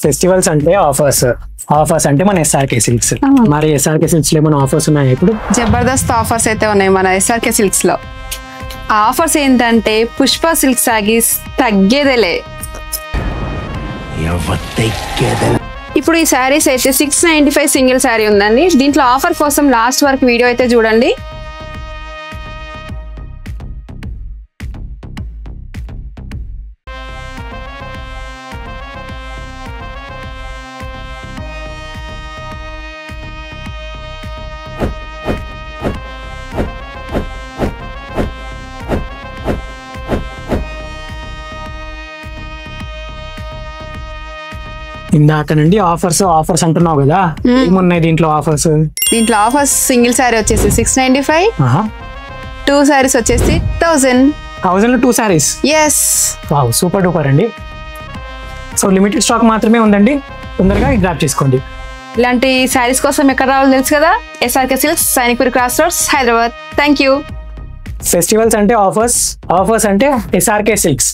Festivals అంటే offers, offers అంటే మన ఎస్ఆర్కే సిల్క్స్. మరి ఎస్ఆర్కే సిల్క్స్ లో ఏమైనా ఆఫర్స్ ఉన్నాయి ఇప్పుడు? జబర్దస్త్ ఆఫర్స్ అయితే ఉన్నాయి మన ఎస్ఆర్కే సిల్క్స్ లో. ఆఫర్స్ ఏంటంటే పుష్ప సిల్క్ సారీస్ తగ్గేదేలే. ఇప్పుడు ఈ శారీస్ అయితే 695 సింగిల్ శారీ ఉందండి. దీంట్లో ఆఫర్ కోసం లాస్ట్ వరకు వీడియో అయితే చూడండి. ఇందాక నుండి ఆఫర్స్ ఆఫర్స్ అంటున్నావు కదా, ఏమున్నాయి దీంట్లో ఆఫర్స్? దీంట్లో ఆఫర్స్ సింగిల్ శారీ వచ్చేసి 695, 2 శారీస్ వచ్చేసి 1000. 1000 లో 2 saris. Yes, wow, super duper అండి. సో లిమిటెడ్ స్టాక్ మాత్రమే ఉందండి, తొందరగా గ్రాప్ చేసుకోండి. ఇలాంటి శారీస్ కోసం ఎక్కడ రావాలో తెలుసు కదా, SRK silks, Sainikpuri cross roads, Hyderabad. Thank you. Festivals అంటే ఆఫర్స్, ఆఫర్స్ అంటే ఎస్ఆర్కే సిల్క్స్.